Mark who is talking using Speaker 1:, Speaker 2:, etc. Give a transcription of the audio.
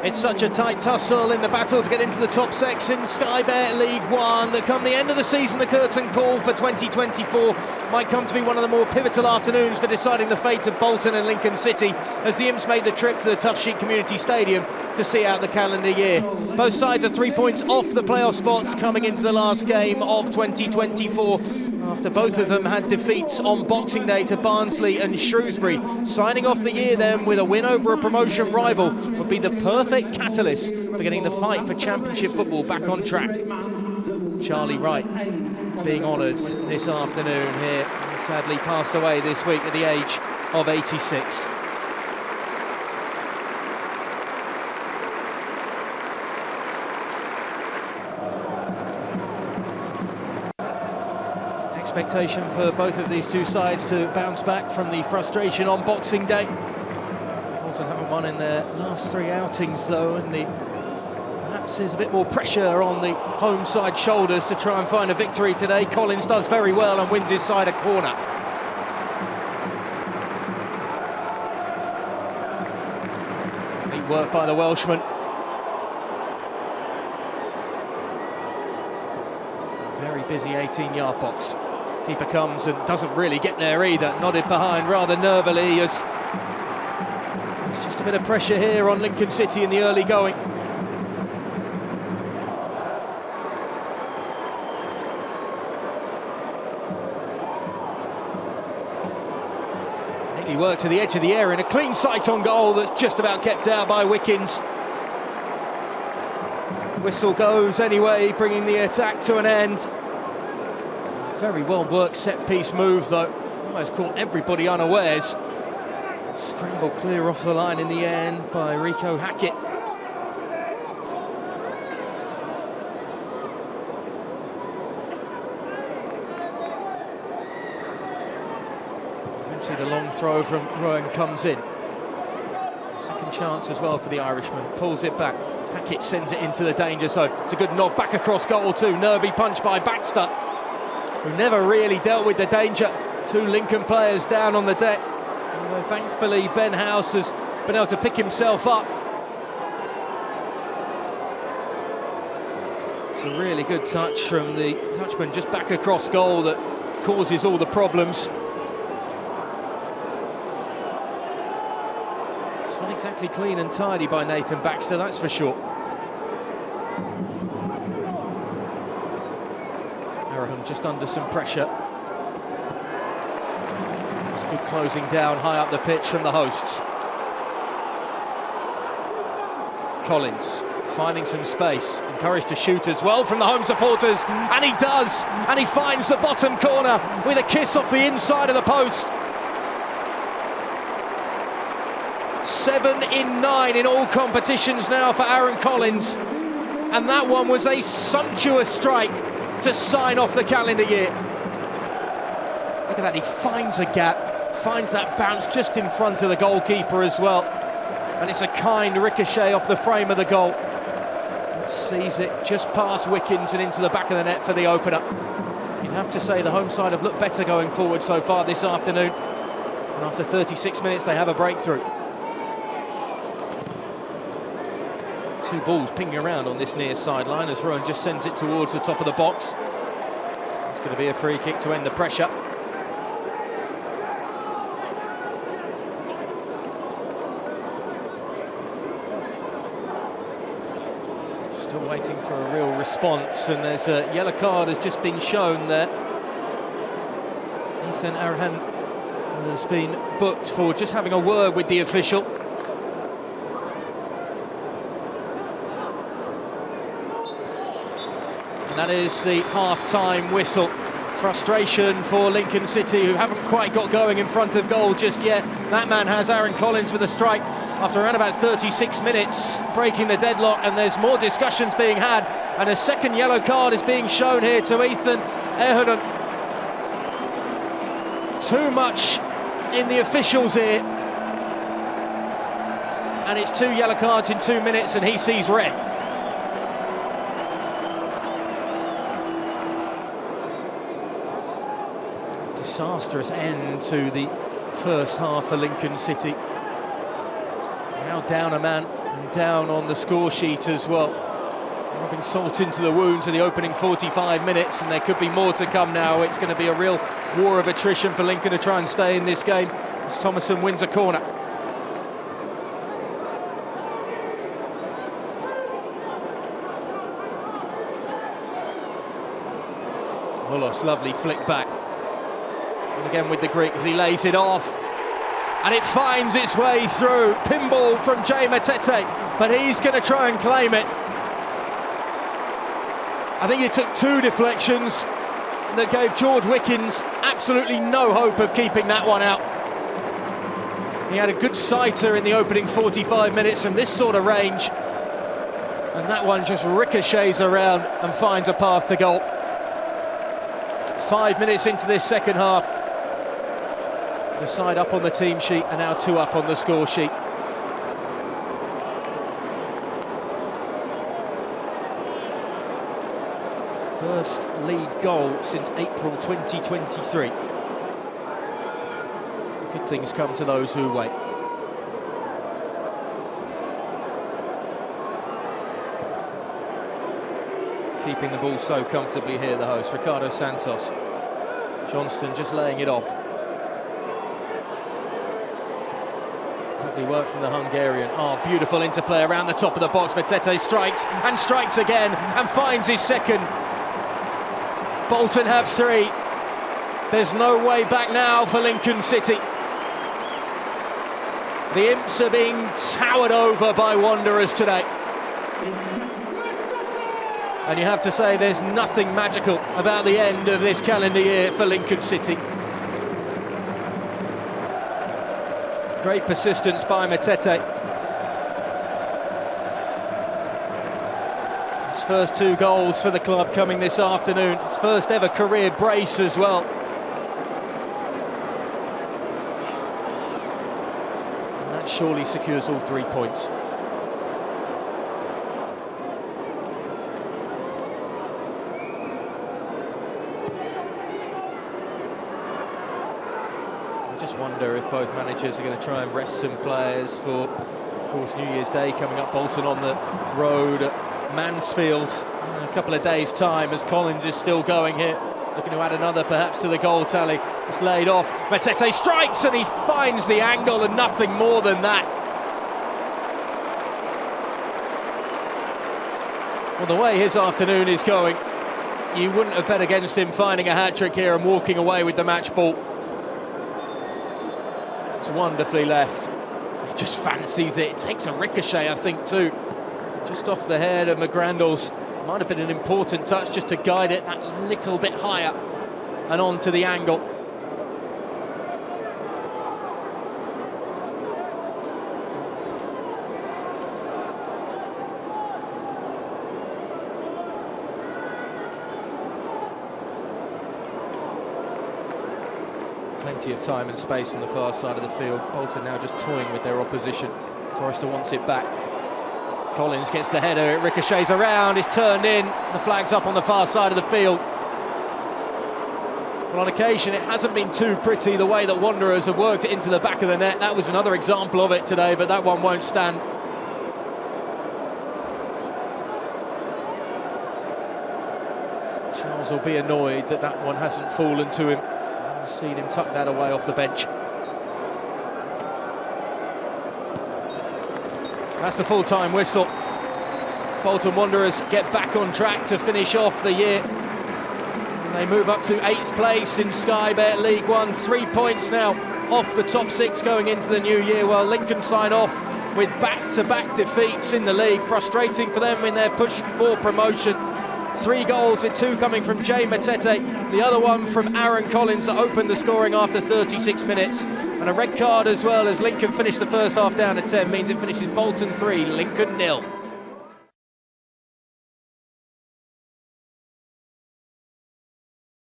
Speaker 1: It's such a tight tussle in the battle to get into the top section. Sky Bet League One, that come the end of the season, the curtain call for 2024 might come to be one of the more pivotal afternoons for deciding the fate of Bolton and Lincoln City as the Imps make the trip to the Tough Sheet Community Stadium to see out the calendar year. Both sides are 3 points off the playoff spots coming into the last game of 2024 after both of them had defeats on Boxing Day to Barnsley and Shrewsbury. Signing off the year then with a win over a promotion rival would be the perfect catalyst for getting the fight for Championship football back on track. Charlie Wright being honoured this afternoon here, sadly passed away this week at the age of 86. Expectation for both of these two sides to bounce back from the frustration on Boxing Day. Bolton haven't won in their last 3 outings though, and perhaps there's a bit more pressure on the home side shoulders to try and find a victory today. Collins does very well and wins his side a corner. Neat work by the Welshman. Very busy 18-yard box. Keeper comes and doesn't really get there either, nodded behind rather nervily as there's just a bit of pressure here on Lincoln City in the early going. Neatly worked to the edge of the area and a clean sight on goal that's just about kept out by Wickens. Whistle goes anyway, bringing the attack to an end. Very well worked set-piece move though, almost caught everybody unawares. Scrambled clear off the line in the end by Rico Hackett. Eventually the long throw from Rowan comes in. Second chance as well for the Irishman, pulls it back. Hackett sends it into the danger zone. It's a good nod back across goal too. Nervy punch by Baxter, who never really dealt with the danger. 2 Lincoln players down on the deck. Although thankfully Ben House has been able to pick himself up. It's a really good touch from the Dutchman just back across goal that causes all the problems. It's not exactly clean and tidy by Nathan Baxter, that's for sure. Just under some pressure. It's good closing down high up the pitch from the hosts. Collins finding some space, encouraged to shoot as well from the home supporters, and he does, and he finds the bottom corner with a kiss off the inside of the post. 7 in 9 in all competitions now for Aaron Collins, and that one was a sumptuous strike to sign off the calendar year. Look at that, he finds a gap, finds that bounce just in front of the goalkeeper as well, and it's a kind ricochet off the frame of the goal. It sees it just past Wickens and into the back of the net for the opener. You'd have to say the home side have looked better going forward so far this afternoon, and after 36 minutes they have a breakthrough. 2 balls pinging around on this near sideline as Rowan just sends it towards the top of the box. It's going to be a free kick to end the pressure. Still waiting for a real response, and there's a yellow card has just been shown there. Ethan Arahan has been booked for just having a word with the official. That is the half-time whistle. Frustration for Lincoln City, who haven't quite got going in front of goal just yet. That man has Aaron Collins with a strike after around about 36 minutes, breaking the deadlock, and there's more discussions being had, and a second yellow card is being shown here to Ethan Ehonen. Too much in the officials' ear, and it's 2 yellow cards in 2 minutes, and he sees red. Disastrous end to the first half for Lincoln City. Now down a man and down on the score sheet as well. Rubbing salt into the wounds of the opening 45 minutes, and there could be more to come now. It's going to be a real war of attrition for Lincoln to try and stay in this game as Thomason wins a corner. Mullos, lovely flick back. And again with the Greek as he lays it off. And it finds its way through. Pinball from Jay Matete, but he's going to try and claim it. I think it took two deflections that gave George Wickens absolutely no hope of keeping that one out. He had a good sighter in the opening 45 minutes from this sort of range. And that one just ricochets around and finds a path to goal. 5 minutes into this second half. The side up on the team sheet and now 2 up on the score sheet. First lead goal since April 2023. Good things come to those who wait. Keeping the ball so comfortably here, the host, Ricardo Santos. Johnston just laying it off. Lovely work from the Hungarian. Oh, beautiful interplay around the top of the box. Matete strikes and strikes again and finds his second. Bolton have 3. There's no way back now for Lincoln City. The Imps are being towered over by Wanderers today. And you have to say there's nothing magical about the end of this calendar year for Lincoln City. Great persistence by Matete. His first 2 goals for the club coming this afternoon. His first ever career brace as well. And that surely secures all 3 points. Just wonder if both managers are going to try and rest some players for, of course, New Year's Day coming up. Bolton on the road at Mansfield in a couple of days' time, as Collins is still going here, looking to add another perhaps to the goal tally. It's laid off. Matete strikes and he finds the angle and nothing more than that. Well, the way his afternoon is going, you wouldn't have bet against him finding a hat-trick here and walking away with the match ball. It's wonderfully left. He just fancies it. It takes a ricochet, I think, too. Just off the head of McGrandles. Might have been an important touch just to guide it that little bit higher and on to the angle. Plenty of time and space on the far side of the field. Bolton now just toying with their opposition. Forrester wants it back. Collins gets the header, it ricochets around, it's turned in, the flag's up on the far side of the field. Well, on occasion it hasn't been too pretty the way that Wanderers have worked it into the back of the net. That was another example of it today, but that one won't stand. Charles will be annoyed that that one hasn't fallen to him. I've seen him tuck that away off the bench. That's the full-time whistle. Bolton Wanderers get back on track to finish off the year. And they move up to 8th place in Sky Bet League One. 3 points now off the top 6 going into the new year. Well, Lincoln sign off with back-to-back defeats in the league. Frustrating for them in their push for promotion. 3 goals, with 2 coming from Jay Matete, the other one from Aaron Collins that opened the scoring after 36 minutes. And a red card as well, as Lincoln finished the first half down to 10, means it finishes Bolton 3, Lincoln 0.